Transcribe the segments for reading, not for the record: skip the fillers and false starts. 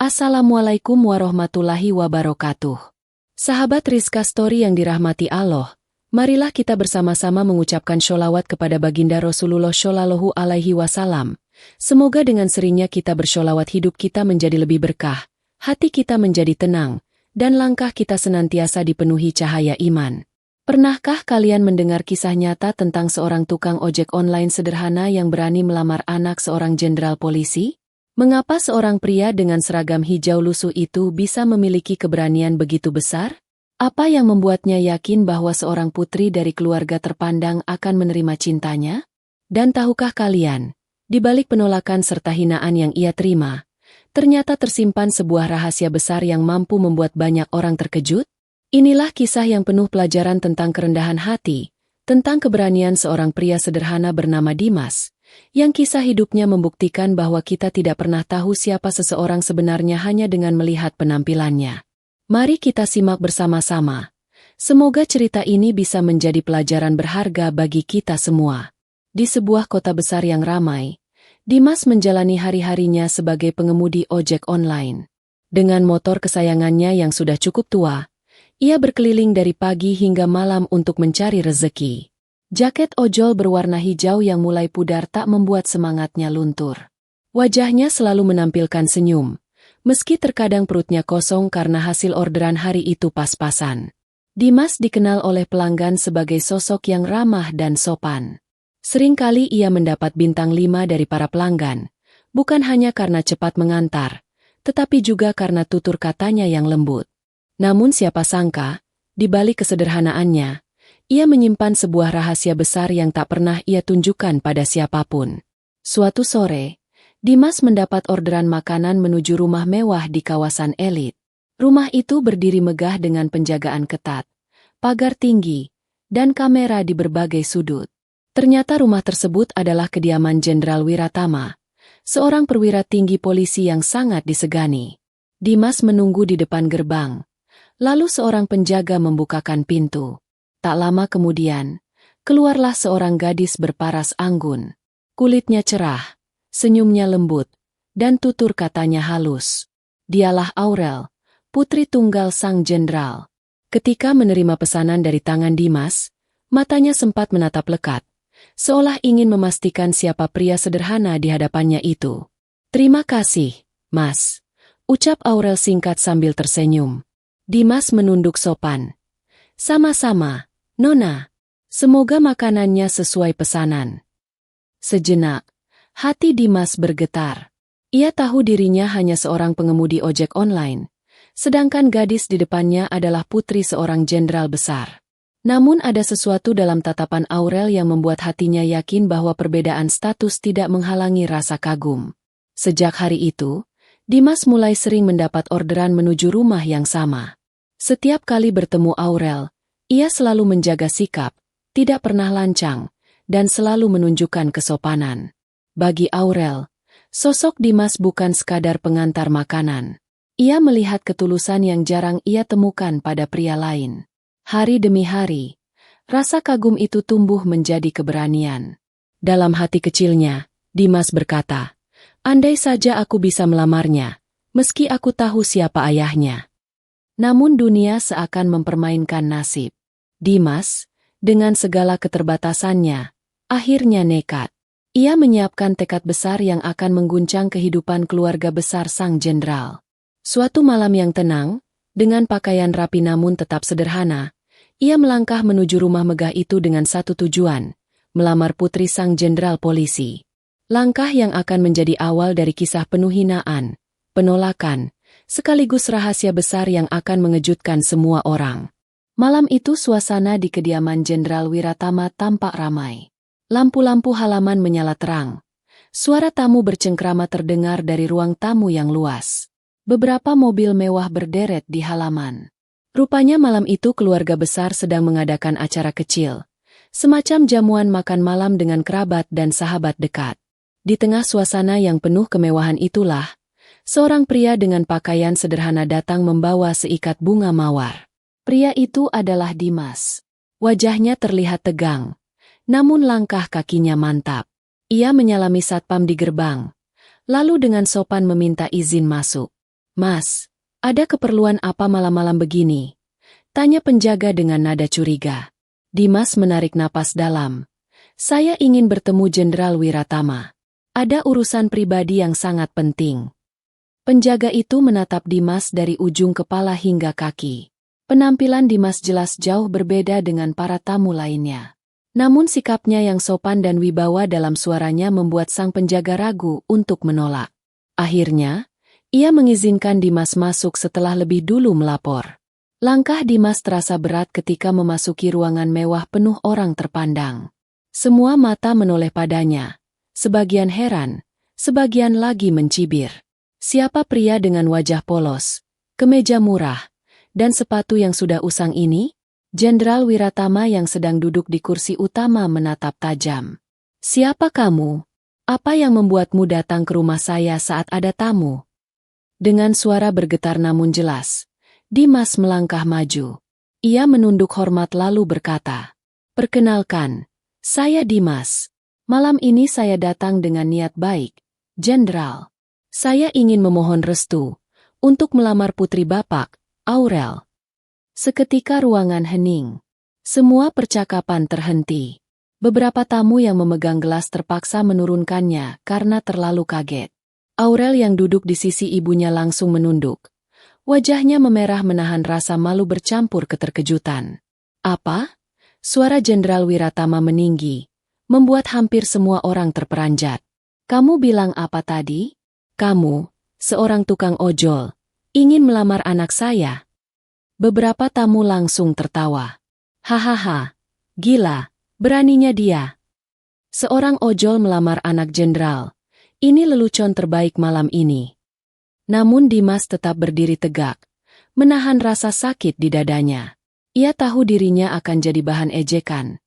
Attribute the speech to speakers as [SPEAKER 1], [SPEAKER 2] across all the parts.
[SPEAKER 1] Assalamualaikum warahmatullahi wabarakatuh. Sahabat Rizka Story yang dirahmati Allah, marilah kita bersama-sama mengucapkan sholawat kepada baginda Rasulullah Shallallahu Alaihi Wasallam. Semoga dengan seringnya kita bersholawat hidup kita menjadi lebih berkah, hati kita menjadi tenang, dan langkah kita senantiasa dipenuhi cahaya iman. Pernahkah kalian mendengar kisah nyata tentang seorang tukang ojek online sederhana yang berani melamar anak seorang jenderal polisi? Mengapa seorang pria dengan seragam hijau lusuh itu bisa memiliki keberanian begitu besar? Apa yang membuatnya yakin bahwa seorang putri dari keluarga terpandang akan menerima cintanya? Dan tahukah kalian, di balik penolakan serta hinaan yang ia terima, ternyata tersimpan sebuah rahasia besar yang mampu membuat banyak orang terkejut? Inilah kisah yang penuh pelajaran tentang kerendahan hati, tentang keberanian seorang pria sederhana bernama Dimas, yang kisah hidupnya membuktikan bahwa kita tidak pernah tahu siapa seseorang sebenarnya hanya dengan melihat penampilannya. Mari kita simak bersama-sama. Semoga cerita ini bisa menjadi pelajaran berharga bagi kita semua. Di sebuah kota besar yang ramai, Dimas menjalani hari-harinya sebagai pengemudi ojek online. Dengan motor kesayangannya yang sudah cukup tua, ia berkeliling dari pagi hingga malam untuk mencari rezeki. Jaket ojol berwarna hijau yang mulai pudar tak membuat semangatnya luntur. Wajahnya selalu menampilkan senyum, meski terkadang perutnya kosong karena hasil orderan hari itu pas-pasan. Dimas dikenal oleh pelanggan sebagai sosok yang ramah dan sopan. Seringkali ia mendapat bintang 5 dari para pelanggan, bukan hanya karena cepat mengantar, tetapi juga karena tutur katanya yang lembut. Namun siapa sangka, di balik kesederhanaannya, ia menyimpan sebuah rahasia besar yang tak pernah ia tunjukkan pada siapapun. Suatu sore, Dimas mendapat orderan makanan menuju rumah mewah di kawasan elit. Rumah itu berdiri megah dengan penjagaan ketat, pagar tinggi, dan kamera di berbagai sudut. Ternyata rumah tersebut adalah kediaman Jenderal Wiratama, seorang perwira tinggi polisi yang sangat disegani. Dimas menunggu di depan gerbang, lalu seorang penjaga membukakan pintu. Tak lama kemudian, keluarlah seorang gadis berparas anggun. Kulitnya cerah, senyumnya lembut, dan tutur katanya halus. Dialah Aurel, putri tunggal sang jenderal. Ketika menerima pesanan dari tangan Dimas, matanya sempat menatap lekat, seolah ingin memastikan siapa pria sederhana di hadapannya itu. "Terima kasih, Mas," ucap Aurel singkat sambil tersenyum. Dimas menunduk sopan. "Sama-sama, Nona. Semoga makanannya sesuai pesanan." Sejenak, hati Dimas bergetar. Ia tahu dirinya hanya seorang pengemudi ojek online, sedangkan gadis di depannya adalah putri seorang jenderal besar. Namun ada sesuatu dalam tatapan Aurel yang membuat hatinya yakin bahwa perbedaan status tidak menghalangi rasa kagum. Sejak hari itu, Dimas mulai sering mendapat orderan menuju rumah yang sama. Setiap kali bertemu Aurel, ia selalu menjaga sikap, tidak pernah lancang, dan selalu menunjukkan kesopanan. Bagi Aurel, sosok Dimas bukan sekadar pengantar makanan. Ia melihat ketulusan yang jarang ia temukan pada pria lain. Hari demi hari, rasa kagum itu tumbuh menjadi keberanian. Dalam hati kecilnya, Dimas berkata, "Andai saja aku bisa melamarnya, meski aku tahu siapa ayahnya." Namun dunia seakan mempermainkan nasib. Dimas, dengan segala keterbatasannya, akhirnya nekat. Ia menyiapkan tekad besar yang akan mengguncang kehidupan keluarga besar sang jenderal. Suatu malam yang tenang, dengan pakaian rapi namun tetap sederhana, ia melangkah menuju rumah megah itu dengan satu tujuan, melamar putri sang jenderal polisi. Langkah yang akan menjadi awal dari kisah penuh hinaan, penolakan, sekaligus rahasia besar yang akan mengejutkan semua orang. Malam itu suasana di kediaman Jenderal Wiratama tampak ramai. Lampu-lampu halaman menyala terang. Suara tamu bercengkrama terdengar dari ruang tamu yang luas. Beberapa mobil mewah berderet di halaman. Rupanya malam itu keluarga besar sedang mengadakan acara kecil, semacam jamuan makan malam dengan kerabat dan sahabat dekat. Di tengah suasana yang penuh kemewahan itulah, seorang pria dengan pakaian sederhana datang membawa seikat bunga mawar. Pria itu adalah Dimas. Wajahnya terlihat tegang, namun langkah kakinya mantap. Ia menyalami satpam di gerbang, lalu dengan sopan meminta izin masuk. "Mas, ada keperluan apa malam-malam begini?" tanya penjaga dengan nada curiga. Dimas menarik napas dalam. "Saya ingin bertemu Jenderal Wiratama. Ada urusan pribadi yang sangat penting." Penjaga itu menatap Dimas dari ujung kepala hingga kaki. Penampilan Dimas jelas jauh berbeda dengan para tamu lainnya. Namun sikapnya yang sopan dan wibawa dalam suaranya membuat sang penjaga ragu untuk menolak. Akhirnya, ia mengizinkan Dimas masuk setelah lebih dulu melapor. Langkah Dimas terasa berat ketika memasuki ruangan mewah penuh orang terpandang. Semua mata menoleh padanya. Sebagian heran, sebagian lagi mencibir. Siapa pria dengan wajah polos, kemeja murah, dan sepatu yang sudah usang ini? Jenderal Wiratama yang sedang duduk di kursi utama menatap tajam. "Siapa kamu? Apa yang membuatmu datang ke rumah saya saat ada tamu?" Dengan suara bergetar namun jelas, Dimas melangkah maju. Ia menunduk hormat lalu berkata, "Perkenalkan, saya Dimas. Malam ini saya datang dengan niat baik, Jenderal. Saya ingin memohon restu untuk melamar putri Bapak, Aurel." Seketika ruangan hening. Semua percakapan terhenti. Beberapa tamu yang memegang gelas terpaksa menurunkannya karena terlalu kaget. Aurel yang duduk di sisi ibunya langsung menunduk. Wajahnya memerah menahan rasa malu bercampur keterkejutan. "Apa?" Suara Jenderal Wiratama meninggi, membuat hampir semua orang terperanjat. "Kamu bilang apa tadi? Kamu, seorang tukang ojol, ingin melamar anak saya?" Beberapa tamu langsung tertawa. "Hahaha, gila, beraninya dia. Seorang ojol melamar anak jenderal. Ini lelucon terbaik malam ini." Namun Dimas tetap berdiri tegak, menahan rasa sakit di dadanya. Ia tahu dirinya akan jadi bahan ejekan,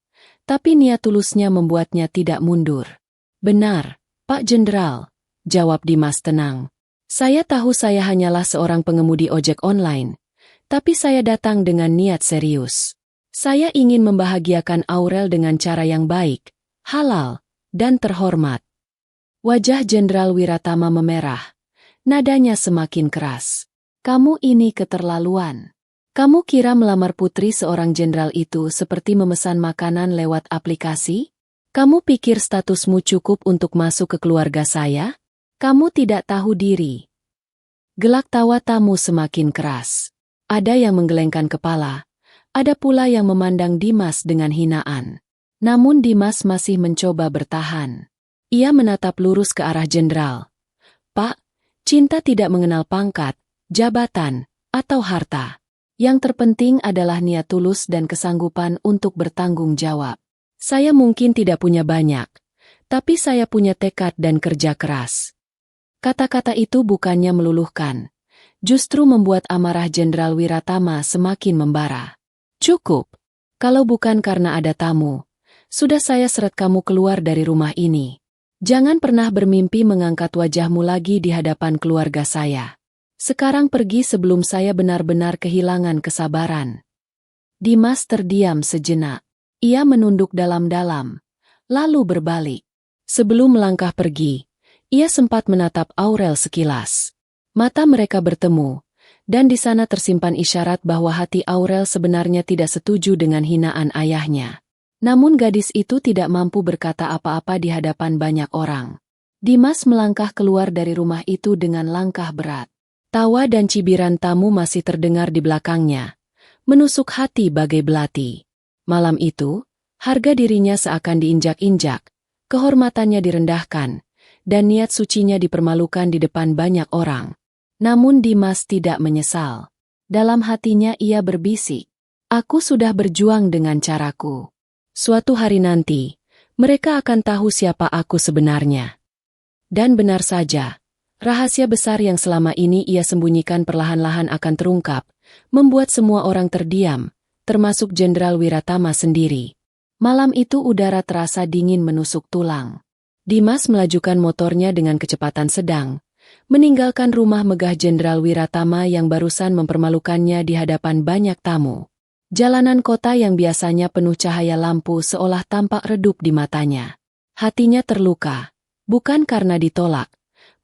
[SPEAKER 1] tapi niat tulusnya membuatnya tidak mundur. "Benar, Pak Jenderal," jawab Dimas tenang. "Saya tahu saya hanyalah seorang pengemudi ojek online. Tapi saya datang dengan niat serius. Saya ingin membahagiakan Aurel dengan cara yang baik, halal, dan terhormat." Wajah Jenderal Wiratama memerah. Nadanya semakin keras. "Kamu ini keterlaluan. Kamu kira melamar putri seorang jenderal itu seperti memesan makanan lewat aplikasi? Kamu pikir statusmu cukup untuk masuk ke keluarga saya? Kamu tidak tahu diri." Gelak tawa tamu semakin keras. Ada yang menggelengkan kepala, ada pula yang memandang Dimas dengan hinaan. Namun Dimas masih mencoba bertahan. Ia menatap lurus ke arah jenderal. "Pak, cinta tidak mengenal pangkat, jabatan, atau harta. Yang terpenting adalah niat tulus dan kesanggupan untuk bertanggung jawab. Saya mungkin tidak punya banyak, tapi saya punya tekad dan kerja keras." Kata-kata itu bukannya meluluhkan, justru membuat amarah Jenderal Wiratama semakin membara. "Cukup. Kalau bukan karena ada tamu, sudah saya seret kamu keluar dari rumah ini. Jangan pernah bermimpi mengangkat wajahmu lagi di hadapan keluarga saya. Sekarang pergi sebelum saya benar-benar kehilangan kesabaran." Dimas terdiam sejenak. Ia menunduk dalam-dalam, lalu berbalik. Sebelum melangkah pergi, ia sempat menatap Aurel sekilas. Mata mereka bertemu, dan di sana tersimpan isyarat bahwa hati Aurel sebenarnya tidak setuju dengan hinaan ayahnya. Namun gadis itu tidak mampu berkata apa-apa di hadapan banyak orang. Dimas melangkah keluar dari rumah itu dengan langkah berat. Tawa dan cibiran tamu masih terdengar di belakangnya, menusuk hati bagai belati. Malam itu, harga dirinya seakan diinjak-injak, kehormatannya direndahkan, dan niat sucinya dipermalukan di depan banyak orang. Namun Dimas tidak menyesal. Dalam hatinya ia berbisik, "Aku sudah berjuang dengan caraku. Suatu hari nanti, mereka akan tahu siapa aku sebenarnya." Dan benar saja, rahasia besar yang selama ini ia sembunyikan perlahan-lahan akan terungkap, membuat semua orang terdiam, termasuk Jenderal Wiratama sendiri. Malam itu udara terasa dingin menusuk tulang. Dimas melajukan motornya dengan kecepatan sedang, meninggalkan rumah megah Jenderal Wiratama yang barusan mempermalukannya di hadapan banyak tamu. Jalanan kota yang biasanya penuh cahaya lampu seolah tampak redup di matanya. Hatinya terluka, bukan karena ditolak,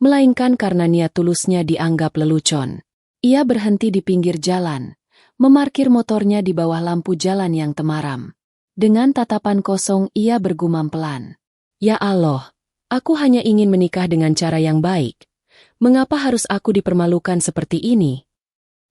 [SPEAKER 1] melainkan karena niat tulusnya dianggap lelucon. Ia berhenti di pinggir jalan, memarkir motornya di bawah lampu jalan yang temaram. Dengan tatapan kosong ia bergumam pelan. Ya Allah, aku hanya ingin menikah dengan cara yang baik. Mengapa harus aku dipermalukan seperti ini?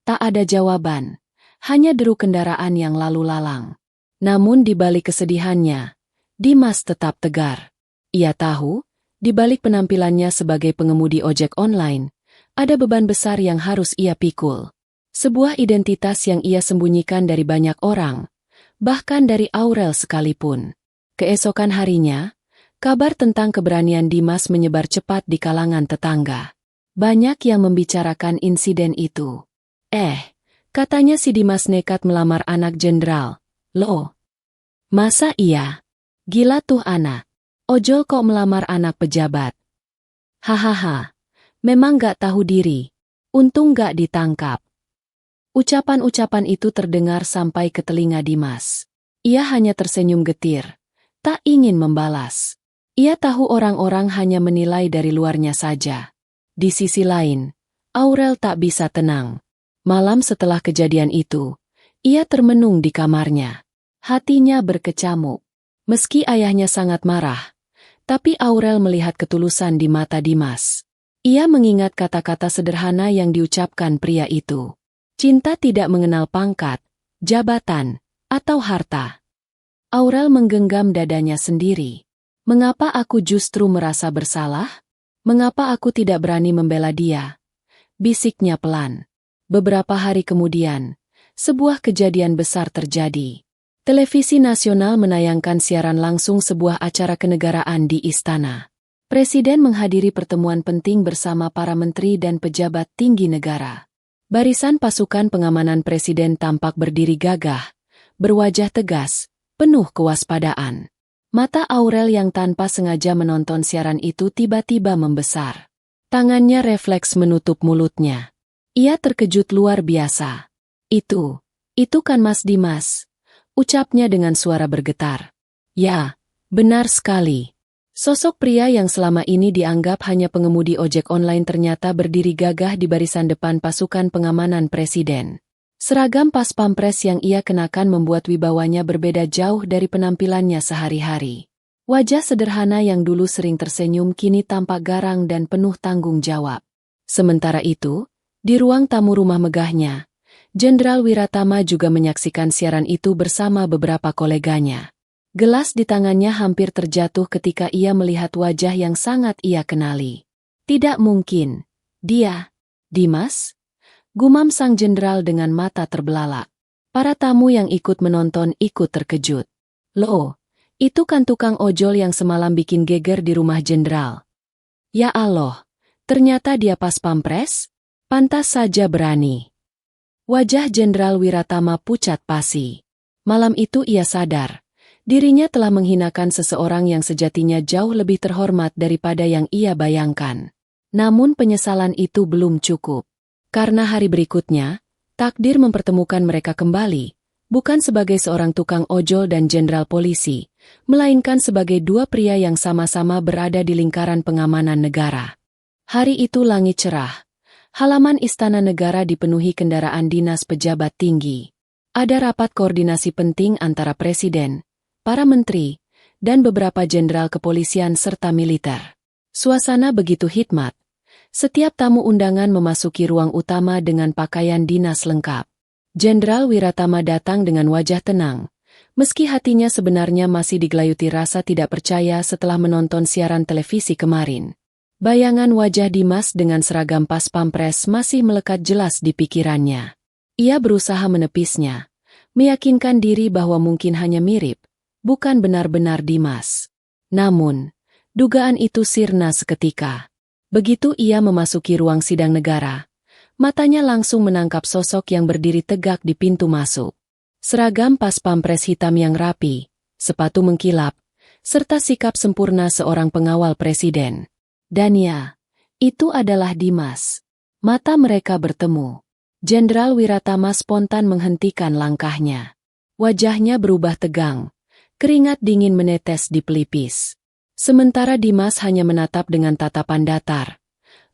[SPEAKER 1] Tak ada jawaban, hanya deru kendaraan yang lalu lalang. Namun di balik kesedihannya, Dimas tetap tegar. Ia tahu, di balik penampilannya sebagai pengemudi ojek online, ada beban besar yang harus ia pikul. Sebuah identitas yang ia sembunyikan dari banyak orang, bahkan dari Aurel sekalipun. Keesokan harinya, kabar tentang keberanian Dimas menyebar cepat di kalangan tetangga. Banyak yang membicarakan insiden itu. Katanya si Dimas nekat melamar anak jenderal. Loh, masa iya? Gila tuh anak. Ojol kok melamar anak pejabat. Hahaha, memang gak tahu diri. Untung gak ditangkap. Ucapan-ucapan itu terdengar sampai ke telinga Dimas. Ia hanya tersenyum getir, tak ingin membalas. Ia tahu orang-orang hanya menilai dari luarnya saja. Di sisi lain, Aurel tak bisa tenang. Malam setelah kejadian itu, ia termenung di kamarnya. Hatinya berkecamuk. Meski ayahnya sangat marah, tapi Aurel melihat ketulusan di mata Dimas. Ia mengingat kata-kata sederhana yang diucapkan pria itu. Cinta tidak mengenal pangkat, jabatan, atau harta. Aurel menggenggam dadanya sendiri. Mengapa aku justru merasa bersalah? Mengapa aku tidak berani membela dia? Bisiknya pelan. Beberapa hari kemudian, sebuah kejadian besar terjadi. Televisi nasional menayangkan siaran langsung sebuah acara kenegaraan di istana. Presiden menghadiri pertemuan penting bersama para menteri dan pejabat tinggi negara. Barisan pasukan pengamanan presiden tampak berdiri gagah, berwajah tegas, penuh kewaspadaan. Mata Aurel yang tanpa sengaja menonton siaran itu tiba-tiba membesar. Tangannya refleks menutup mulutnya. Ia terkejut luar biasa. Itu kan Mas Dimas, ucapnya dengan suara bergetar. Ya, benar sekali. Sosok pria yang selama ini dianggap hanya pengemudi ojek online ternyata berdiri gagah di barisan depan pasukan pengamanan presiden. Seragam pas pampres yang ia kenakan membuat wibawanya berbeda jauh dari penampilannya sehari-hari. Wajah sederhana yang dulu sering tersenyum kini tampak garang dan penuh tanggung jawab. Sementara itu, di ruang tamu rumah megahnya, Jenderal Wiratama juga menyaksikan siaran itu bersama beberapa koleganya. Gelas di tangannya hampir terjatuh ketika ia melihat wajah yang sangat ia kenali. Tidak mungkin, dia, Dimas? Gumam sang jenderal dengan mata terbelalak. Para tamu yang ikut menonton ikut terkejut. Loh, itu kan tukang ojol yang semalam bikin geger di rumah jenderal. Ya Allah, ternyata dia pas pampres? Pantas saja berani. Wajah Jenderal Wiratama pucat pasi. Malam itu ia sadar, dirinya telah menghinakan seseorang yang sejatinya jauh lebih terhormat daripada yang ia bayangkan. Namun penyesalan itu belum cukup. Karena hari berikutnya, takdir mempertemukan mereka kembali, bukan sebagai seorang tukang ojol dan jenderal polisi, melainkan sebagai dua pria yang sama-sama berada di lingkaran pengamanan negara. Hari itu langit cerah. Halaman Istana Negara dipenuhi kendaraan dinas pejabat tinggi. Ada rapat koordinasi penting antara presiden, para menteri, dan beberapa jenderal kepolisian serta militer. Suasana begitu hikmat. Setiap tamu undangan memasuki ruang utama dengan pakaian dinas lengkap. Jenderal Wiratama datang dengan wajah tenang, meski hatinya sebenarnya masih digelayuti rasa tidak percaya setelah menonton siaran televisi kemarin. Bayangan wajah Dimas dengan seragam pas pampres masih melekat jelas di pikirannya. Ia berusaha menepisnya, meyakinkan diri bahwa mungkin hanya mirip, bukan benar-benar Dimas. Namun, dugaan itu sirna seketika. Begitu ia memasuki ruang sidang negara, matanya langsung menangkap sosok yang berdiri tegak di pintu masuk. Seragam pas pampres hitam yang rapi, sepatu mengkilap, serta sikap sempurna seorang pengawal presiden. Dan ya, itu adalah Dimas. Mata mereka bertemu. Jenderal Wiratama spontan menghentikan langkahnya. Wajahnya berubah tegang. Keringat dingin menetes di pelipis. Sementara Dimas hanya menatap dengan tatapan datar.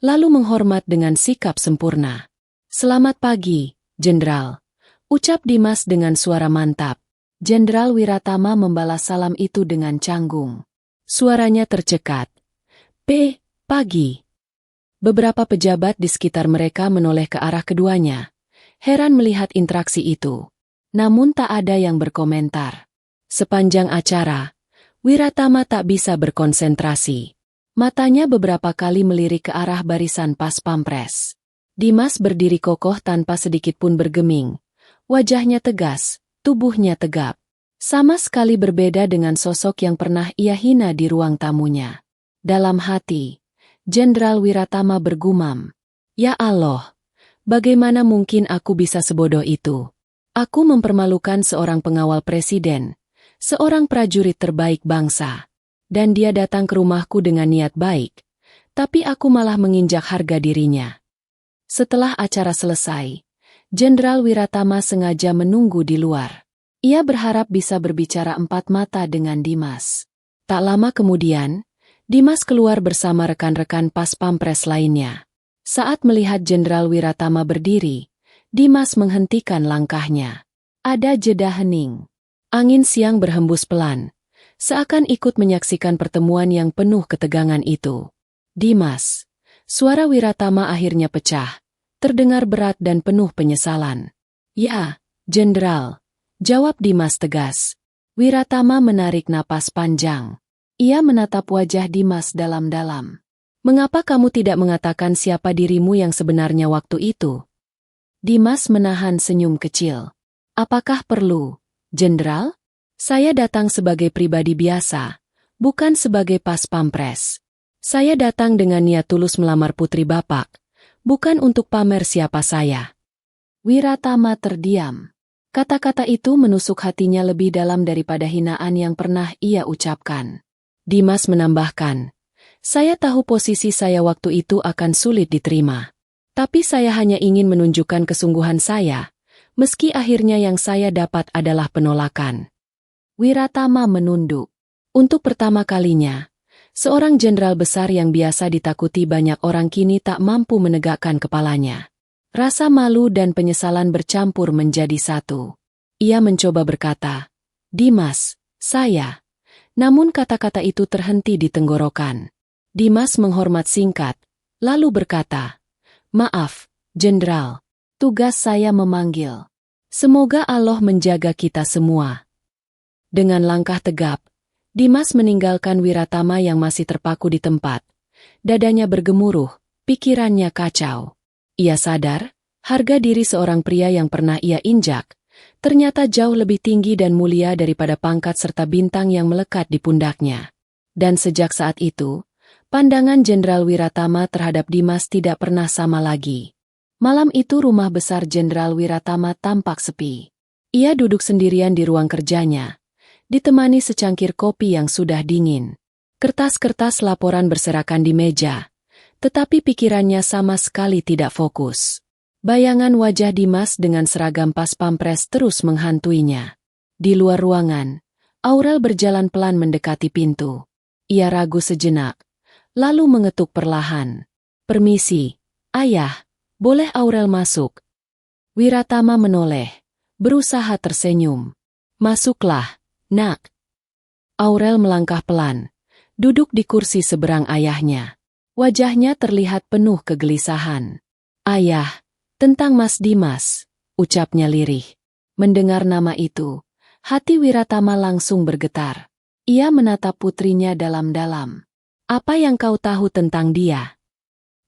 [SPEAKER 1] lalu menghormat dengan sikap sempurna. "Selamat pagi, Jenderal," ucap Dimas dengan suara mantap. Jenderal Wiratama membalas salam itu dengan canggung. Suaranya tercekat. Pagi." Beberapa pejabat di sekitar mereka menoleh ke arah keduanya, heran melihat interaksi itu. Namun tak ada yang berkomentar. Sepanjang acara, Wiratama tak bisa berkonsentrasi. Matanya beberapa kali melirik ke arah barisan pas pampres. Dimas berdiri kokoh tanpa sedikit pun bergeming. Wajahnya tegas, tubuhnya tegap. Sama sekali berbeda dengan sosok yang pernah ia hina di ruang tamunya. Dalam hati, Jenderal Wiratama bergumam, "Ya Allah, bagaimana mungkin aku bisa sebodoh itu? Aku mempermalukan seorang pengawal presiden, seorang prajurit terbaik bangsa. Dan dia datang ke rumahku dengan niat baik, tapi aku malah menginjak harga dirinya." Setelah acara selesai, Jenderal Wiratama sengaja menunggu di luar. Ia berharap bisa berbicara empat mata dengan Dimas. Tak lama kemudian, Dimas keluar bersama rekan-rekan pas pampres lainnya. Saat melihat Jenderal Wiratama berdiri, Dimas menghentikan langkahnya. Ada jeda hening. Angin siang berhembus pelan, seakan ikut menyaksikan pertemuan yang penuh ketegangan itu. "Dimas," suara Wiratama akhirnya pecah, terdengar berat dan penuh penyesalan. "Ya, Jenderal," jawab Dimas tegas. Wiratama menarik napas panjang. Ia menatap wajah Dimas dalam-dalam. "Mengapa kamu tidak mengatakan siapa dirimu yang sebenarnya waktu itu?" Dimas menahan senyum kecil. "Apakah perlu, Jenderal? Saya datang sebagai pribadi biasa, bukan sebagai pas pampres. Saya datang dengan niat tulus melamar putri Bapak, bukan untuk pamer siapa saya." Wiratama terdiam. Kata-kata itu menusuk hatinya lebih dalam daripada hinaan yang pernah ia ucapkan. Dimas menambahkan, "Saya tahu posisi saya waktu itu akan sulit diterima. Tapi saya hanya ingin menunjukkan kesungguhan saya, meski akhirnya yang saya dapat adalah penolakan." Wiratama menunduk. Untuk pertama kalinya, seorang jenderal besar yang biasa ditakuti banyak orang kini tak mampu menegakkan kepalanya. Rasa malu dan penyesalan bercampur menjadi satu. Ia mencoba berkata, "Dimas, saya..." Namun kata-kata itu terhenti di tenggorokan. Dimas menghormat singkat, lalu berkata, "Maaf, Jenderal. Tugas saya memanggil. Semoga Allah menjaga kita semua." Dengan langkah tegap, Dimas meninggalkan Wiratama yang masih terpaku di tempat. Dadanya bergemuruh, pikirannya kacau. Ia sadar, harga diri seorang pria yang pernah ia injak ternyata jauh lebih tinggi dan mulia daripada pangkat serta bintang yang melekat di pundaknya. Dan sejak saat itu, pandangan Jenderal Wiratama terhadap Dimas tidak pernah sama lagi. Malam itu rumah besar Jenderal Wiratama tampak sepi. Ia duduk sendirian di ruang kerjanya, ditemani secangkir kopi yang sudah dingin. Kertas-kertas laporan berserakan di meja, tetapi pikirannya sama sekali tidak fokus. Bayangan wajah Dimas dengan seragam pas pampres terus menghantuinya. Di luar ruangan, Aurel berjalan pelan mendekati pintu. Ia ragu sejenak, lalu mengetuk perlahan. "Permisi, Ayah, boleh Aurel masuk?" Wiratama menoleh, berusaha tersenyum. "Masuklah, Nak." Aurel melangkah pelan, duduk di kursi seberang ayahnya. Wajahnya terlihat penuh kegelisahan. "Ayah, tentang Mas Dimas," ucapnya lirih. Mendengar nama itu, hati Wiratama langsung bergetar. Ia menatap putrinya dalam-dalam. "Apa yang kau tahu tentang dia?"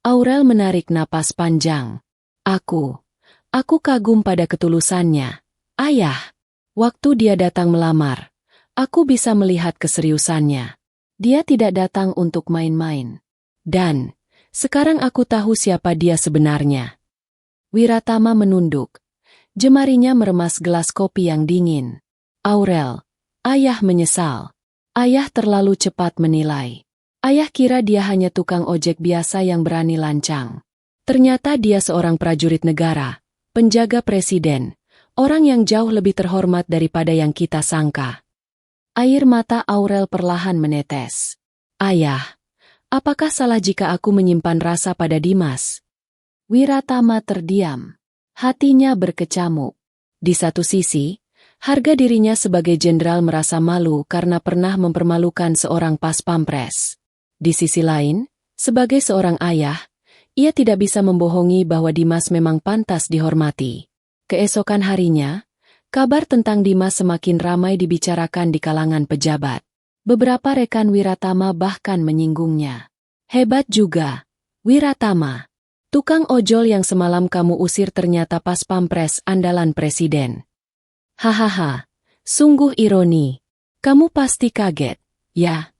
[SPEAKER 1] Aurel menarik napas panjang. Aku kagum pada ketulusannya. Ayah, waktu dia datang melamar, aku bisa melihat keseriusannya. Dia tidak datang untuk main-main. Dan sekarang aku tahu siapa dia sebenarnya." Wiratama menunduk. Jemarinya meremas gelas kopi yang dingin. "Aurel, Ayah menyesal. Ayah terlalu cepat menilai. Ayah kira dia hanya tukang ojek biasa yang berani lancang. Ternyata dia seorang prajurit negara, penjaga presiden, orang yang jauh lebih terhormat daripada yang kita sangka." Air mata Aurel perlahan menetes. "Ayah, Apakah salah jika aku menyimpan rasa pada Dimas? Wiratama terdiam. Hatinya berkecamuk. Di satu sisi, harga dirinya sebagai jenderal merasa malu karena pernah mempermalukan seorang pas pampres. Di sisi lain, sebagai seorang ayah, ia tidak bisa membohongi bahwa Dimas memang pantas dihormati. Keesokan harinya, kabar tentang Dimas semakin ramai dibicarakan di kalangan pejabat. Beberapa rekan Wiratama bahkan menyinggungnya. Hebat juga, Wiratama. Tukang ojol yang semalam kamu usir ternyata pas pampres andalan presiden. Hahaha, sungguh ironi. Kamu pasti kaget, ya?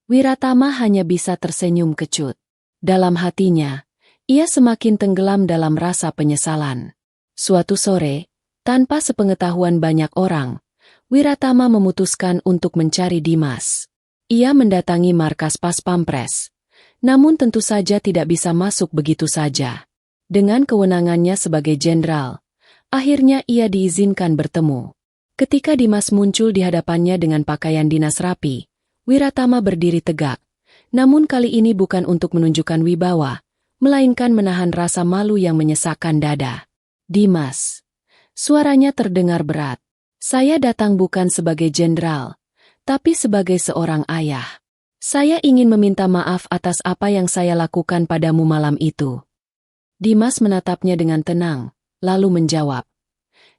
[SPEAKER 1] Wiratama hanya bisa tersenyum kecut. Dalam hatinya, ia semakin tenggelam dalam rasa penyesalan. Suatu sore, tanpa sepengetahuan banyak orang, Wiratama memutuskan untuk mencari Dimas. Ia mendatangi markas pas pampres. Namun tentu saja tidak bisa masuk begitu saja. Dengan kewenangannya sebagai jenderal, akhirnya ia diizinkan bertemu. Ketika Dimas muncul di hadapannya dengan pakaian dinas rapi, Wiratama berdiri tegak. Namun kali ini bukan untuk menunjukkan wibawa, melainkan menahan rasa malu yang menyesakkan dada. Dimas. Suaranya terdengar berat. Saya datang bukan sebagai jenderal, tapi sebagai seorang ayah. Saya ingin meminta maaf atas apa yang saya lakukan padamu malam itu. Dimas menatapnya dengan tenang, lalu menjawab.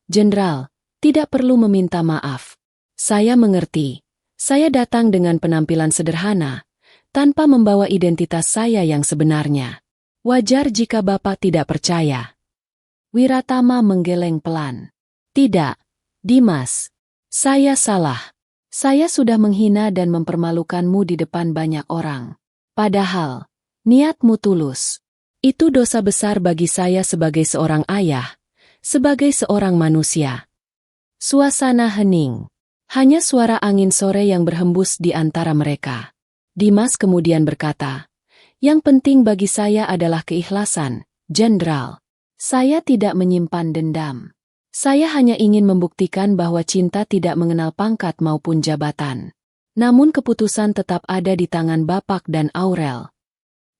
[SPEAKER 1] Jenderal, tidak perlu meminta maaf. Saya mengerti. Saya datang dengan penampilan sederhana, tanpa membawa identitas saya yang sebenarnya. Wajar jika Bapak tidak percaya. Wiratama menggeleng pelan. Tidak, Dimas. Saya salah. Saya sudah menghina dan mempermalukanmu di depan banyak orang. Padahal, niatmu tulus. Itu dosa besar bagi saya sebagai seorang ayah, sebagai seorang manusia. Suasana hening. Hanya suara angin sore yang berhembus di antara mereka. Dimas kemudian berkata, yang penting bagi saya adalah keikhlasan, Jenderal. Saya tidak menyimpan dendam. Saya hanya ingin membuktikan bahwa cinta tidak mengenal pangkat maupun jabatan. Namun keputusan tetap ada di tangan Bapak dan Aurel.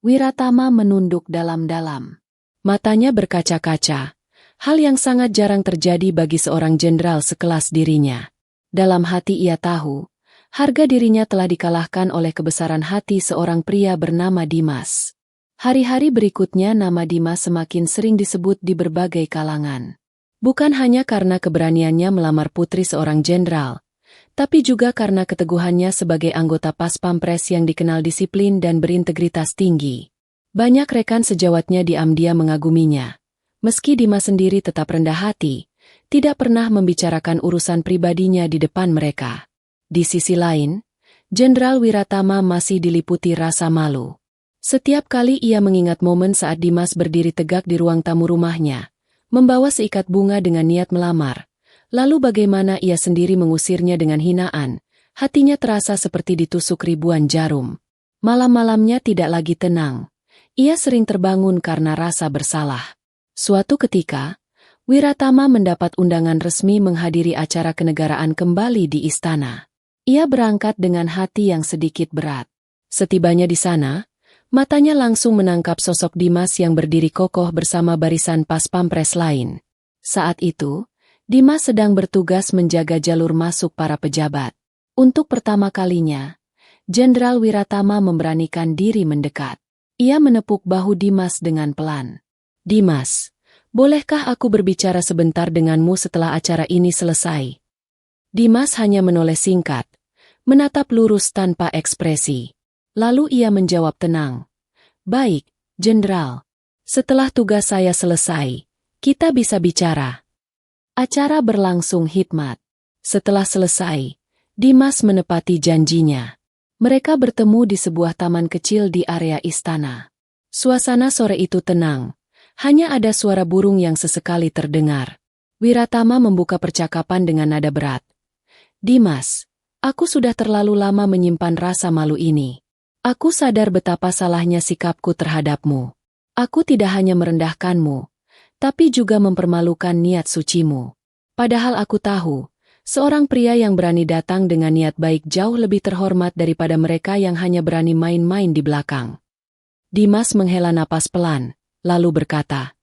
[SPEAKER 1] Wiratama menunduk dalam-dalam. Matanya berkaca-kaca. Hal yang sangat jarang terjadi bagi seorang jenderal sekelas dirinya. Dalam hati ia tahu, harga dirinya telah dikalahkan oleh kebesaran hati seorang pria bernama Dimas. Hari-hari berikutnya nama Dimas semakin sering disebut di berbagai kalangan. Bukan hanya karena keberaniannya melamar putri seorang jenderal, tapi juga karena keteguhannya sebagai anggota pas pampres yang dikenal disiplin dan berintegritas tinggi. Banyak rekan sejawatnya diam-diam mengaguminya. Meski Dimas sendiri tetap rendah hati, tidak pernah membicarakan urusan pribadinya di depan mereka. Di sisi lain, Jenderal Wiratama masih diliputi rasa malu. Setiap kali ia mengingat momen saat Dimas berdiri tegak di ruang tamu rumahnya, membawa seikat bunga dengan niat melamar, lalu bagaimana ia sendiri mengusirnya dengan hinaan, hatinya terasa seperti ditusuk ribuan jarum. Malam-malamnya tidak lagi tenang. Ia sering terbangun karena rasa bersalah. Suatu ketika, Wiratama mendapat undangan resmi menghadiri acara kenegaraan kembali di istana. Ia berangkat dengan hati yang sedikit berat. Setibanya di sana, matanya langsung menangkap sosok Dimas yang berdiri kokoh bersama barisan pas pampres lain. Saat itu, Dimas sedang bertugas menjaga jalur masuk para pejabat. Untuk pertama kalinya, Jenderal Wiratama memberanikan diri mendekat. Ia menepuk bahu Dimas dengan pelan. Dimas, bolehkah aku berbicara sebentar denganmu setelah acara ini selesai? Dimas hanya menoleh singkat, menatap lurus tanpa ekspresi. Lalu ia menjawab tenang. Baik, Jenderal. Setelah tugas saya selesai, kita bisa bicara. Acara berlangsung hikmat. Setelah selesai, Dimas menepati janjinya. Mereka bertemu di sebuah taman kecil di area istana. Suasana sore itu tenang. Hanya ada suara burung yang sesekali terdengar. Wiratama membuka percakapan dengan nada berat. Dimas, aku sudah terlalu lama menyimpan rasa malu ini. Aku sadar betapa salahnya sikapku terhadapmu. Aku tidak hanya merendahkanmu, tapi juga mempermalukan niat sucimu. Padahal aku tahu, Seorang pria yang berani datang dengan niat baik jauh lebih terhormat daripada mereka yang hanya berani main-main di belakang. Dimas menghela napas pelan, lalu berkata,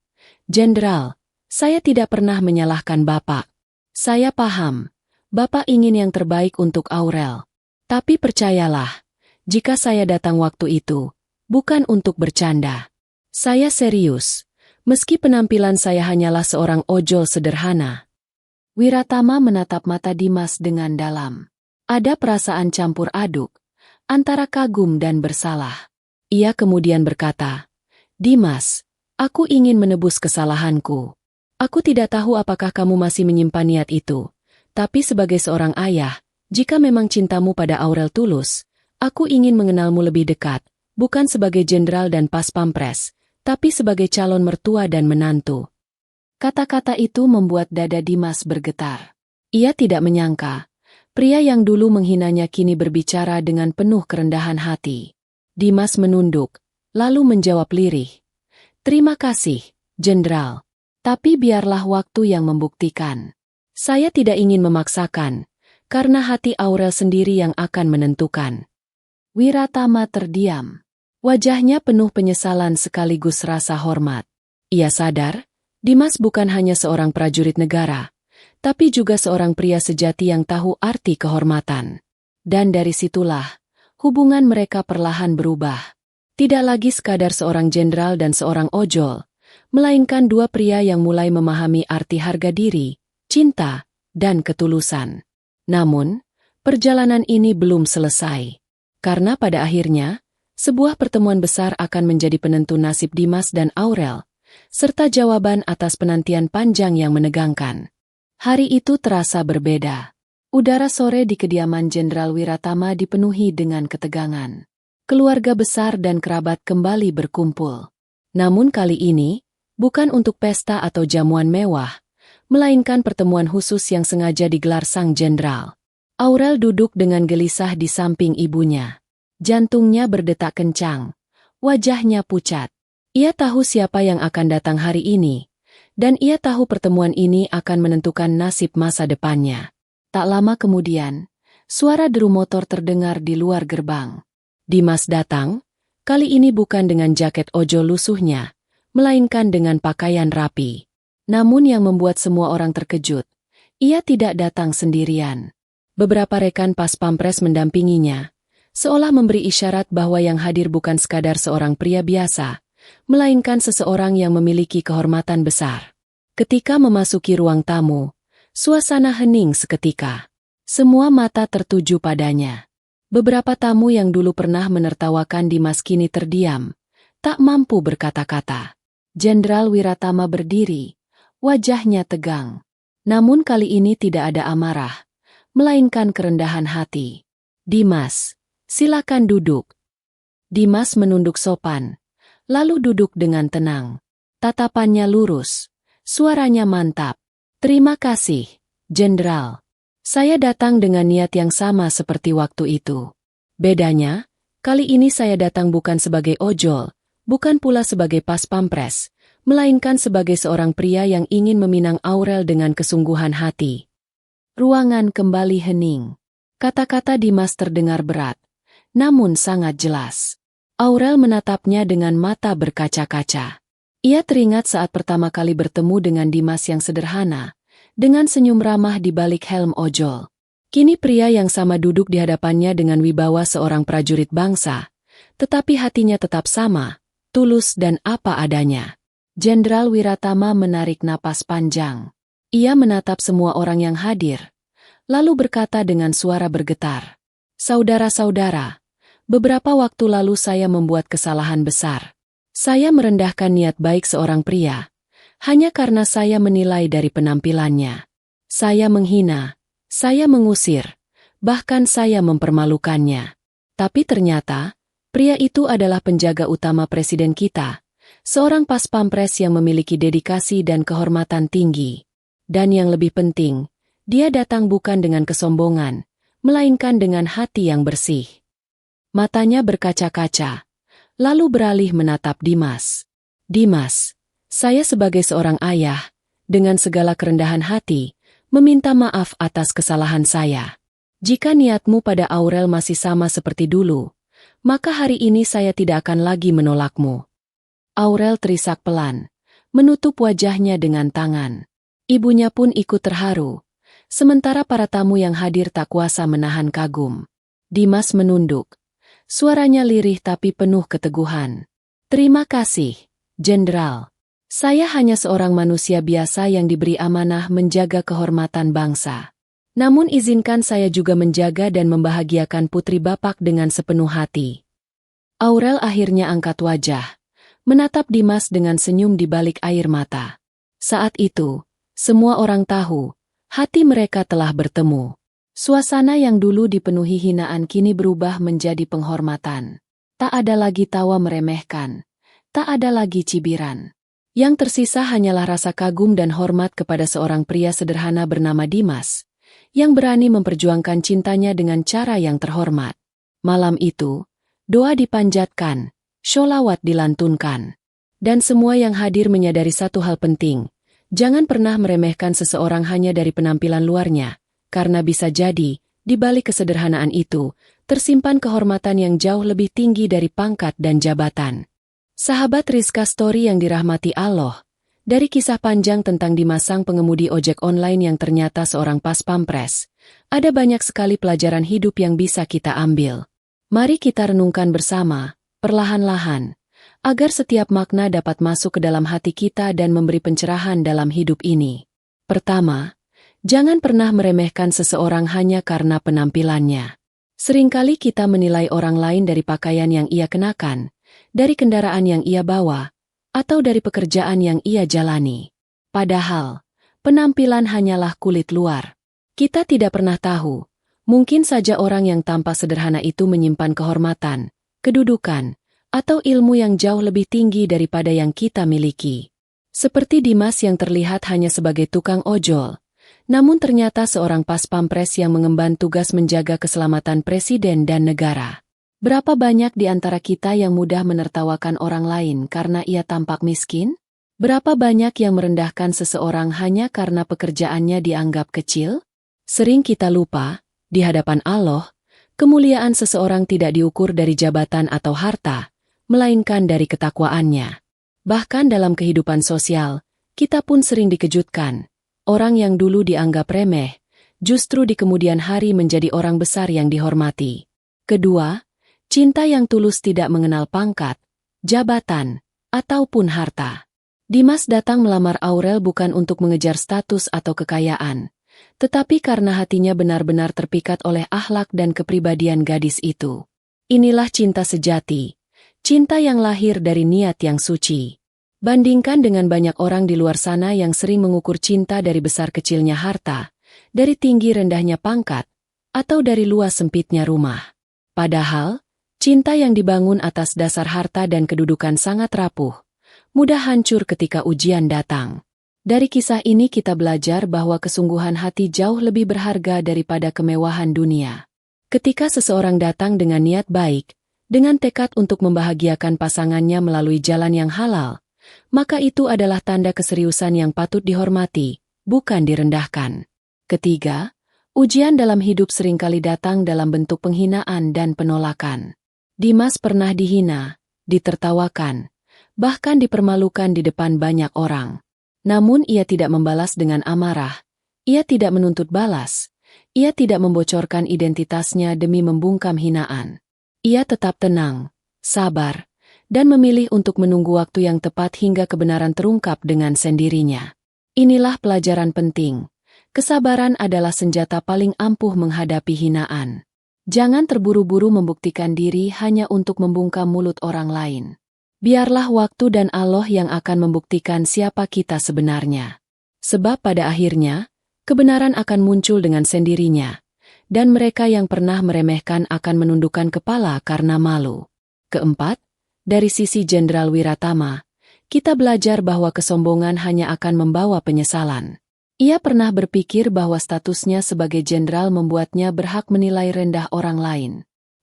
[SPEAKER 1] "Jenderal, saya tidak pernah menyalahkan Bapak. Saya paham, Bapak ingin yang terbaik untuk Aurel. Tapi percayalah, jika saya datang waktu itu, bukan untuk bercanda. Saya serius, meski penampilan saya hanyalah seorang ojol sederhana." Wiratama menatap mata Dimas dengan dalam. Ada perasaan campur aduk, antara kagum dan bersalah. Ia kemudian berkata, "Dimas, aku ingin menebus kesalahanku. Aku tidak tahu apakah kamu masih menyimpan niat itu, tapi sebagai seorang ayah, jika memang cintamu pada Aurel tulus, aku ingin mengenalmu lebih dekat, bukan sebagai jenderal dan pas pampres, tapi sebagai calon mertua dan menantu." Kata-kata itu membuat dada Dimas bergetar. Ia tidak menyangka, pria yang dulu menghinanya kini berbicara dengan penuh kerendahan hati. Dimas menunduk, lalu menjawab lirih, "Terima kasih, Jenderal. Tapi biarlah waktu yang membuktikan. Saya tidak ingin memaksakan, karena hati Aurel sendiri yang akan menentukan." Wiratama terdiam. Wajahnya penuh penyesalan sekaligus rasa hormat. Ia sadar, Dimas bukan hanya seorang prajurit negara, tapi juga seorang pria sejati yang tahu arti kehormatan. Dan dari situlah, hubungan mereka perlahan berubah. Tidak lagi sekadar seorang jenderal dan seorang ojol, melainkan dua pria yang mulai memahami arti harga diri, cinta, dan ketulusan. Namun, perjalanan ini belum selesai. Karena pada akhirnya, sebuah pertemuan besar akan menjadi penentu nasib Dimas dan Aurel, serta jawaban atas penantian panjang yang menegangkan. Hari itu terasa berbeda. Udara sore di kediaman Jenderal Wiratama dipenuhi dengan ketegangan. Keluarga besar dan kerabat kembali berkumpul. Namun kali ini, bukan untuk pesta atau jamuan mewah, melainkan pertemuan khusus yang sengaja digelar sang jenderal. Aurel duduk dengan gelisah di samping ibunya. Jantungnya berdetak kencang, wajahnya pucat. Ia tahu siapa yang akan datang hari ini, dan ia tahu pertemuan ini akan menentukan nasib masa depannya. Tak lama kemudian, suara deru motor terdengar di luar gerbang. Dimas datang, kali ini bukan dengan jaket ojol lusuhnya, melainkan dengan pakaian rapi. Namun yang membuat semua orang terkejut, ia tidak datang sendirian. Beberapa rekan pas pampres mendampinginya, seolah memberi isyarat bahwa yang hadir bukan sekadar seorang pria biasa, melainkan seseorang yang memiliki kehormatan besar. Ketika memasuki ruang tamu, suasana hening seketika. Semua mata tertuju padanya. Beberapa tamu yang dulu pernah menertawakan Dimas kini terdiam, tak mampu berkata-kata. Jenderal Wiratama berdiri, wajahnya tegang. Namun kali ini tidak ada amarah, melainkan kerendahan hati. "Dimas, silakan duduk." Dimas menunduk sopan, lalu duduk dengan tenang. Tatapannya lurus, suaranya mantap. "Terima kasih, Jenderal. Saya datang dengan niat yang sama seperti waktu itu. Bedanya, kali ini saya datang bukan sebagai ojol, bukan pula sebagai pas pampres, melainkan sebagai seorang pria yang ingin meminang Aurel dengan kesungguhan hati." Ruangan kembali hening. Kata-kata Dimas terdengar berat, namun sangat jelas. Aurel menatapnya dengan mata berkaca-kaca. Ia teringat saat pertama kali bertemu dengan Dimas yang sederhana, dengan senyum ramah di balik helm ojol. Kini pria yang sama duduk di hadapannya dengan wibawa seorang prajurit bangsa, tetapi hatinya tetap sama, tulus dan apa adanya. Jenderal Wiratama menarik napas panjang. Ia menatap semua orang yang hadir, lalu berkata dengan suara bergetar, "Saudara-saudara, beberapa waktu lalu saya membuat kesalahan besar. Saya merendahkan niat baik seorang pria, hanya karena saya menilai dari penampilannya. Saya menghina, saya mengusir, bahkan saya mempermalukannya. Tapi ternyata, pria itu adalah penjaga utama presiden kita, seorang pas pampres yang memiliki dedikasi dan kehormatan tinggi. Dan yang lebih penting, dia datang bukan dengan kesombongan, melainkan dengan hati yang bersih." Matanya berkaca-kaca, lalu beralih menatap Dimas. "Dimas, saya sebagai seorang ayah, dengan segala kerendahan hati, meminta maaf atas kesalahan saya. Jika niatmu pada Aurel masih sama seperti dulu, maka hari ini saya tidak akan lagi menolakmu. Aurel terisak pelan, menutup wajahnya dengan tangan. Ibunya pun ikut terharu, sementara para tamu yang hadir tak kuasa menahan kagum. Dimas menunduk. Suaranya lirih tapi penuh keteguhan. Terima kasih, Jenderal. Saya hanya seorang manusia biasa yang diberi amanah menjaga kehormatan bangsa. Namun izinkan saya juga menjaga dan membahagiakan putri Bapak dengan sepenuh hati. Aurel akhirnya angkat wajah, menatap Dimas dengan senyum di balik air mata. Saat itu, semua orang tahu, hati mereka telah bertemu. Suasana yang dulu dipenuhi hinaan kini berubah menjadi penghormatan. Tak ada lagi tawa meremehkan, tak ada lagi cibiran. Yang tersisa hanyalah rasa kagum dan hormat kepada seorang pria sederhana bernama Dimas, yang berani memperjuangkan cintanya dengan cara yang terhormat. Malam itu, doa dipanjatkan, sholawat dilantunkan. Dan semua yang hadir menyadari satu hal penting, jangan pernah meremehkan seseorang hanya dari penampilan luarnya, karena bisa jadi, di balik kesederhanaan itu, tersimpan kehormatan yang jauh lebih tinggi dari pangkat dan jabatan. Sahabat Rizka Story yang dirahmati Allah, dari kisah panjang tentang Dimas sang pengemudi ojek online yang ternyata seorang pas pampres, ada banyak sekali pelajaran hidup yang bisa kita ambil. Mari kita renungkan bersama, perlahan-lahan, agar setiap makna dapat masuk ke dalam hati kita dan memberi pencerahan dalam hidup ini. Pertama, jangan pernah meremehkan seseorang hanya karena penampilannya. Seringkali kita menilai orang lain dari pakaian yang ia kenakan, dari kendaraan yang ia bawa, atau dari pekerjaan yang ia jalani. Padahal, penampilan hanyalah kulit luar. Kita tidak pernah tahu, mungkin saja orang yang tampak sederhana itu menyimpan kehormatan, kedudukan, atau ilmu yang jauh lebih tinggi daripada yang kita miliki. Seperti Dimas yang terlihat hanya sebagai tukang ojol, namun ternyata seorang pas pampres yang mengemban tugas menjaga keselamatan presiden dan negara. Berapa banyak di antara kita yang mudah menertawakan orang lain karena ia tampak miskin? Berapa banyak yang merendahkan seseorang hanya karena pekerjaannya dianggap kecil? Sering kita lupa, di hadapan Allah, kemuliaan seseorang tidak diukur dari jabatan atau harta, melainkan dari ketakwaannya. Bahkan dalam kehidupan sosial, kita pun sering dikejutkan. Orang yang dulu dianggap remeh, justru di kemudian hari menjadi orang besar yang dihormati. Kedua, cinta yang tulus tidak mengenal pangkat, jabatan, ataupun harta. Dimas datang melamar Aurel bukan untuk mengejar status atau kekayaan, tetapi karena hatinya benar-benar terpikat oleh akhlak dan kepribadian gadis itu. Inilah cinta sejati, cinta yang lahir dari niat yang suci. Bandingkan dengan banyak orang di luar sana yang sering mengukur cinta dari besar kecilnya harta, dari tinggi rendahnya pangkat, atau dari luas sempitnya rumah. Padahal, cinta yang dibangun atas dasar harta dan kedudukan sangat rapuh, mudah hancur ketika ujian datang. Dari kisah ini kita belajar bahwa kesungguhan hati jauh lebih berharga daripada kemewahan dunia. Ketika seseorang datang dengan niat baik, dengan tekad untuk membahagiakan pasangannya melalui jalan yang halal, maka itu adalah tanda keseriusan yang patut dihormati, bukan direndahkan. Ketiga, ujian dalam hidup seringkali datang dalam bentuk penghinaan dan penolakan. Dimas pernah dihina, ditertawakan, bahkan dipermalukan di depan banyak orang. Namun ia tidak membalas dengan amarah, ia tidak menuntut balas, ia tidak membocorkan identitasnya demi membungkam hinaan. Ia tetap tenang, sabar, dan memilih untuk menunggu waktu yang tepat hingga kebenaran terungkap dengan sendirinya. Inilah pelajaran penting. Kesabaran adalah senjata paling ampuh menghadapi hinaan. Jangan terburu-buru membuktikan diri hanya untuk membungkam mulut orang lain. Biarlah waktu dan Allah yang akan membuktikan siapa kita sebenarnya. Sebab pada akhirnya, kebenaran akan muncul dengan sendirinya, dan mereka yang pernah meremehkan akan menundukkan kepala karena malu. Keempat, dari sisi Jenderal Wiratama, kita belajar bahwa kesombongan hanya akan membawa penyesalan. Ia pernah berpikir bahwa statusnya sebagai jenderal membuatnya berhak menilai rendah orang lain.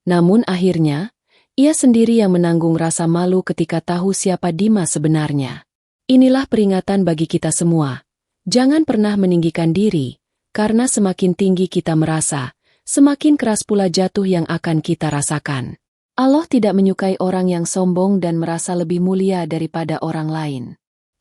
[SPEAKER 1] Namun akhirnya, ia sendiri yang menanggung rasa malu ketika tahu siapa Dimas sebenarnya. Inilah peringatan bagi kita semua. Jangan pernah meninggikan diri, karena semakin tinggi kita merasa, semakin keras pula jatuh yang akan kita rasakan. Allah tidak menyukai orang yang sombong dan merasa lebih mulia daripada orang lain.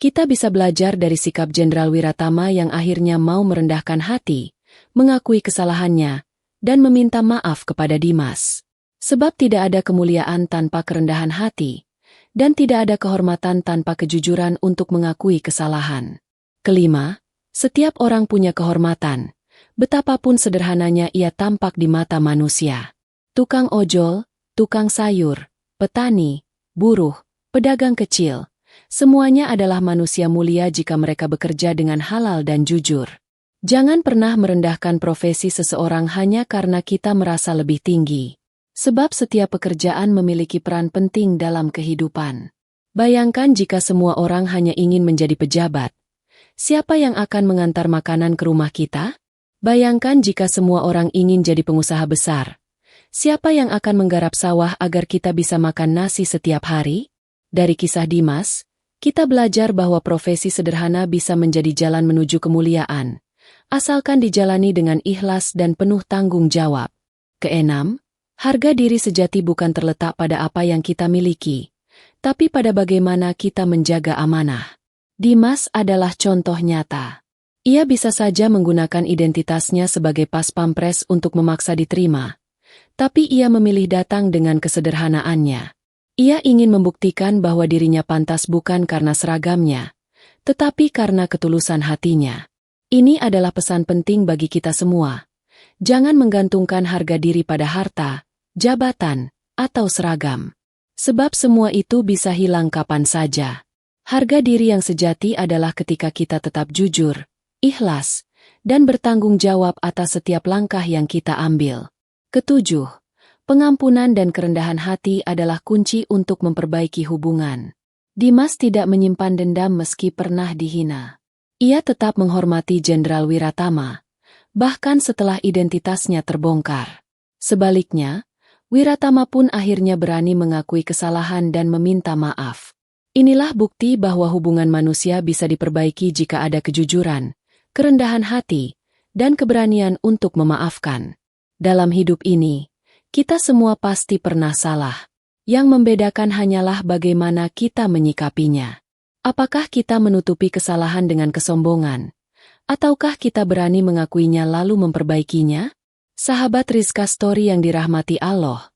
[SPEAKER 1] Kita bisa belajar dari sikap Jenderal Wiratama yang akhirnya mau merendahkan hati, mengakui kesalahannya, dan meminta maaf kepada Dimas. Sebab tidak ada kemuliaan tanpa kerendahan hati, dan tidak ada kehormatan tanpa kejujuran untuk mengakui kesalahan. Kelima, setiap orang punya kehormatan, betapapun sederhananya ia tampak di mata manusia. Tukang ojol, tukang sayur, petani, buruh, pedagang kecil, semuanya adalah manusia mulia jika mereka bekerja dengan halal dan jujur. Jangan pernah merendahkan profesi seseorang hanya karena kita merasa lebih tinggi. Sebab setiap pekerjaan memiliki peran penting dalam kehidupan. Bayangkan jika semua orang hanya ingin menjadi pejabat. Siapa yang akan mengantar makanan ke rumah kita? Bayangkan jika semua orang ingin jadi pengusaha besar. Siapa yang akan menggarap sawah agar kita bisa makan nasi setiap hari? Dari kisah Dimas, kita belajar bahwa profesi sederhana bisa menjadi jalan menuju kemuliaan, asalkan dijalani dengan ikhlas dan penuh tanggung jawab. Keenam, harga diri sejati bukan terletak pada apa yang kita miliki, tapi pada bagaimana kita menjaga amanah. Dimas adalah contoh nyata. Ia bisa saja menggunakan identitasnya sebagai pas pampres untuk memaksa diterima, tapi ia memilih datang dengan kesederhanaannya. Ia ingin membuktikan bahwa dirinya pantas bukan karena seragamnya, tetapi karena ketulusan hatinya. Ini adalah pesan penting bagi kita semua. Jangan menggantungkan harga diri pada harta, jabatan, atau seragam. Sebab semua itu bisa hilang kapan saja. Harga diri yang sejati adalah ketika kita tetap jujur, ikhlas, dan bertanggung jawab atas setiap langkah yang kita ambil. Ketujuh, pengampunan dan kerendahan hati adalah kunci untuk memperbaiki hubungan. Dimas tidak menyimpan dendam meski pernah dihina. Ia tetap menghormati Jenderal Wiratama, bahkan setelah identitasnya terbongkar. Sebaliknya, Wiratama pun akhirnya berani mengakui kesalahan dan meminta maaf. Inilah bukti bahwa hubungan manusia bisa diperbaiki jika ada kejujuran, kerendahan hati, dan keberanian untuk memaafkan. Dalam hidup ini, kita semua pasti pernah salah. Yang membedakan hanyalah bagaimana kita menyikapinya. Apakah kita menutupi kesalahan dengan kesombongan? Ataukah kita berani mengakuinya lalu memperbaikinya? Sahabat Rizka Story yang dirahmati Allah,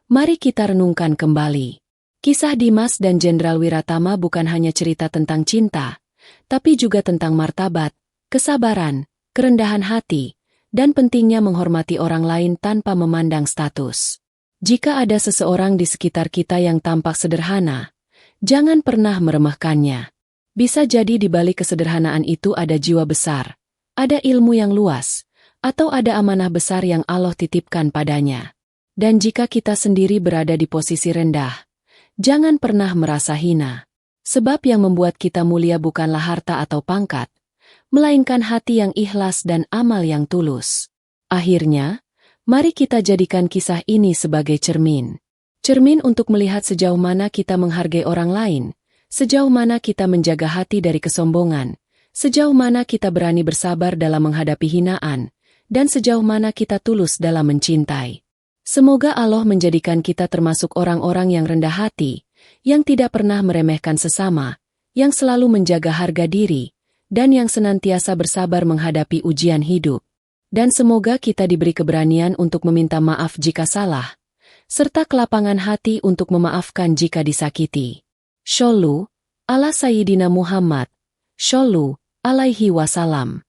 [SPEAKER 1] mari kita renungkan kembali. Kisah Dimas dan Jenderal Wiratama bukan hanya cerita tentang cinta, tapi juga tentang martabat, kesabaran, kerendahan hati, dan pentingnya menghormati orang lain tanpa memandang status. Jika ada seseorang di sekitar kita yang tampak sederhana, jangan pernah meremehkannya. Bisa jadi di balik kesederhanaan itu ada jiwa besar, ada ilmu yang luas, atau ada amanah besar yang Allah titipkan padanya. Dan jika kita sendiri berada di posisi rendah, jangan pernah merasa hina. Sebab yang membuat kita mulia bukanlah harta atau pangkat, melainkan hati yang ikhlas dan amal yang tulus. Akhirnya, mari kita jadikan kisah ini sebagai cermin. Cermin untuk melihat sejauh mana kita menghargai orang lain, sejauh mana kita menjaga hati dari kesombongan, sejauh mana kita berani bersabar dalam menghadapi hinaan, dan sejauh mana kita tulus dalam mencintai. Semoga Allah menjadikan kita termasuk orang-orang yang rendah hati, yang tidak pernah meremehkan sesama, yang selalu menjaga harga diri, dan yang senantiasa bersabar menghadapi ujian hidup. Dan semoga kita diberi keberanian untuk meminta maaf jika salah, serta kelapangan hati untuk memaafkan jika disakiti. Shollu ala Sayyidina Muhammad, Shollu alaihi wasallam.